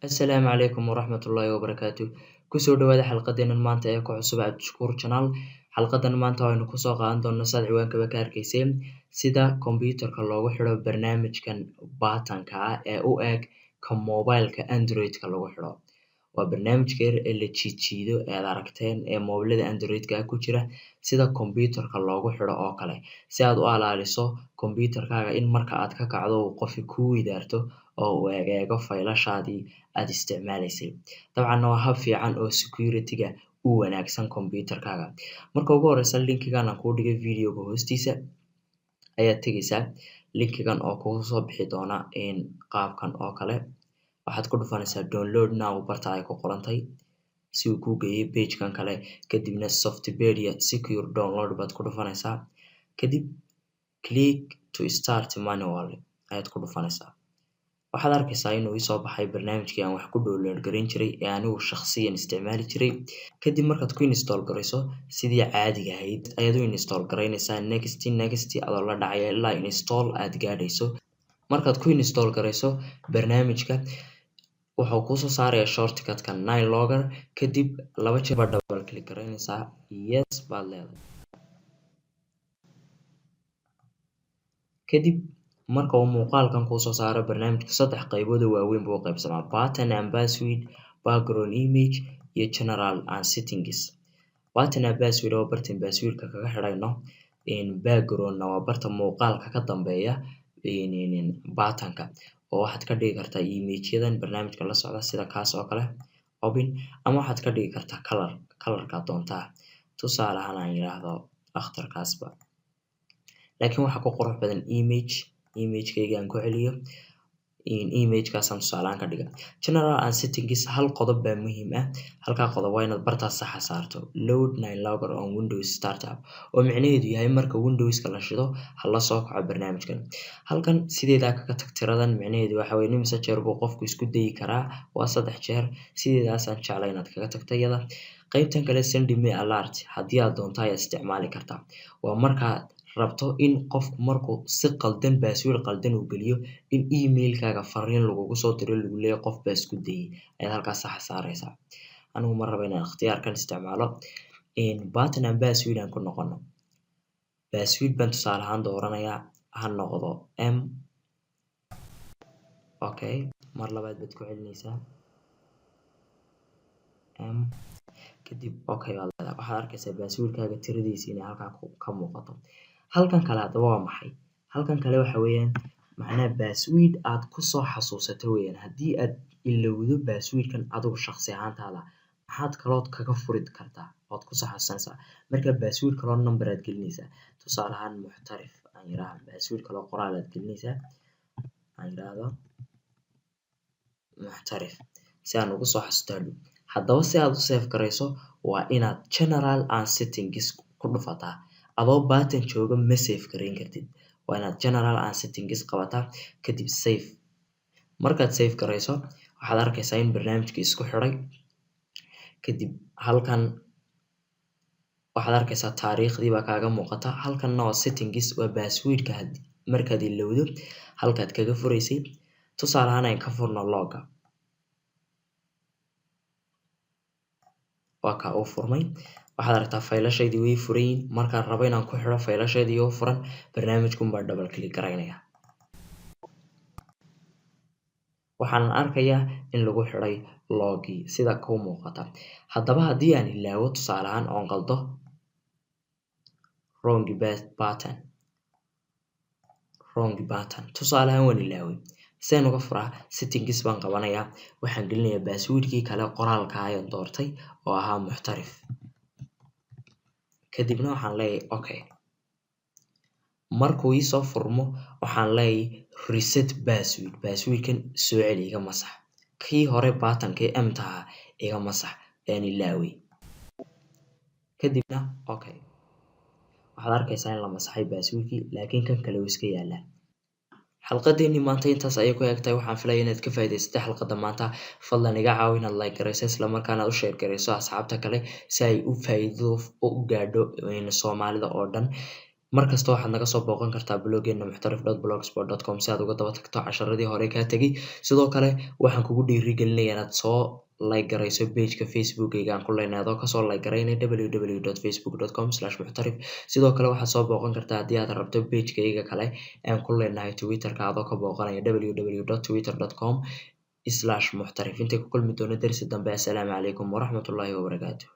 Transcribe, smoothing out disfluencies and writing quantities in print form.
Asalaamu calaykum waraxmatullaahi wabarakaatu. Kusoo dhawaada xalqadeena maanta ee ku cusub Abdishakuur Channel. Xalqadan maanta waynu kusoo qaadan doonaa saad ciwaankaba ka arkayseen sida kombiyuutarka loogu xidho barnaamijkan baatanka ah ee u eg ka mobileka Android-ka lagu xidho. Waa barnaamijka yar ee la jiijiido ee aad aragteen ee mobilada Android-ka ku jira sida kombiyuutarka loogu xidho oo kale si aad u ilaaliso kombiyuutarkaaga in marka aad ka kacdo uu qofi kuu weydaarto oo uu eego faylashaadii aad isticmaalaysay. Dabcan waa hab fiican oo security-ga u wanaagsan kombiyuutarkaaga. Marka ugu horeysa linkigan aan kuu dhigay videoga hoostiisa ayaad tegaysaa. Linkigan oo kugu soo bixi doona qaabkan oo kale. Waxaad ku dhufanaysaa download now barta ay ku qorantay si uu kuu geeyo page-kan kale. Kadibna Softpedia secure download baad ku dhufanaysaa. Kadib click to start manually ayaad ku dhufanaysaa. Waxaad arkaysaa inuu isoo baxay barnaamijkii aan wax ku download gareyn jiray ee anigu shakhsiyan isticmaali jiray. Kadib markaad ku install garayso sidii caadiga ahayd ayaad u install garaynaysaa next adoo la dhacaya ilaa install aad gaadhayso. Markaad ku install garayso barnaamijka wuxuu kuu soo saarayaa shortcut-ka Nine-logger. Kadib laba jeer baad double click garaynaysaa yes baad leedahay. Kadib marka uu muuqaalkan kuu soo saaro barnaamijka saddex qaybood oo waaweyn buu u qaybsamaa pattern and password, background image iyo general and settings. Pattern and password waa bartan passwordka kaga xidhayno. Background-na waa barta muuqaalka ka dambeeya pattern-ka oo waxaad ka dhigi kartaa image-yadan barnaamijka la socda sida kaas oo kale open ama waxaad ka dhigi kartaa color-ka doontaa. Tusaale ahaan aan yiraahdo akhtarkaasba. Laakiin waxa ku qurux badan image-kayga aan ku celiyo image-kaasaan tusaale ahaan ka dhiga. General and settings hal qodob baa muhiim ah. Halkaa qodob waa inaad bartaas saxa saarto load Nine-logger on Windows startup oo micnaheedu yahay marka Windows-ka la shido ha la soo kaco barnaamijkan. Halkan sideedaa kaga tag tiradan micnaheedu waxa weeye imise jeer buu qofku isku dayi karaa waa 3 jeer. Sideedaasaan jeclay inaad kaga tagto iyada. Qaybtan kale send me alert haddii aad doonto ayaad isticmaali kartaa. Waa markaad rabto in qofku markuu si qaldan password qaldan uu geliyo in email-kaaga fariin lagugu soo diro lagu leeyahay qof baa isku dayay ayaad halkaas saxa saaraysaa. Anigu ma rabo inaan ikhtiyaarkan isticmaalo. Pattern and password aan ku noqono. Password baan tusaale ahaan dooranayaa ha noqdo m. Okay mar labaad baad ku celinaysaa m. Kadib okay baad leedahay. Waxaad arkaysaa password-kaaga tiradiisa inay halkaa ka muuqato. Halkan kale haddaba waa maxay? Halkan kale waxa weeyaan macnaha password aad ku soo xasuusato weeyaan. Haddii aad ilowdo password-kan adigu shakhsi ahaantaada maxaad kalood kaga furi kartaa ood ku soo xasuusanaysaa. Marka password kaloo number aad gelinaysaa. Tusaale ahaan muxtarif aan yiraahdo password kaloo qoraal aad gelinaysaa. Aan yiraahdo muxtarif si aan ugu soo xasuusto. Haddaba si aad u save garayso waa inaad general and settings ku dhufataa. Adoo pattern jooga ma save garayn kartid. Waa inaad general and settings qabataa kadib save. Markaad save garayso waxaad arkaysaa in barnaamijkii isku xidhay. Kadib halkan waxaad arkaysaa taariikhdii baa kaaga muuqata. Halkanna waa settings waa password-ka markaad ilowdo halkaad kaga furaysay. Tusaale ahaan aan ka furno logga. Waa ka uu furmay. Waxaad aragtaa faylashaydii way furayin. Markaan rabo inaan ku xidho faylashaydii oo furan barnaamijkun baa double click garaynaya. Waxaan arkayaa in lagu xidhay loggii sida kuu muuqata. Haddaba haddii aan ilaawo tusaale ahaan oon qaldo wrong pattern tusaale ahaan waan ilaaway. Saan uga furaa settings baan qabanayaa. Waxaan gelinayaa password-kii kale qoraalka ayaan doortay oo ahaa muxtarif. Kadibna waxaan leeyahay okay. Markuu ii soo furmo waxaan leeyahay reset password. Password-kan soo celi iga masax. Kii hore pattern-kii m-taha iga masax aan ilaaway. Kadibna okay. Waxaad arkaysaa in la masaxay password-kii laakiin kan kale wuu iska yaalaa. xalqadeennii maanta intaas ayay ku egtahay. Waxaan filayaa inaad ka faa'iidaysatay xalqadda maanta. Fadlan iga caawi inaad like garayso isla markaana aad u share garayso asxaabta kale si ay u faa'iido u gaadho Soomaalida oo dhan. markasta waxaad naga soo booqan kartaa bloggeena muxtarif.blogspot.com si aad uga daba tagto casharadii hore kaa tegay. Sidoo kale waxaan kugu dhiirigelinayaa inaad soo like garayso pageka facebookayga aan ku leenahay adoo kasoo like garaynay www.facebook.com/muxtarif. sidoo kale waxaad soo booqan kartaa haddii aad rabto pagekayga kale aan ku leenahay twitterka adoo ka booqanaya www.twitter.com/muxtarif. intay ku kulmi doono darsi dambe, assalaamu calaykum waraxmatullaahi wabarakaatuh.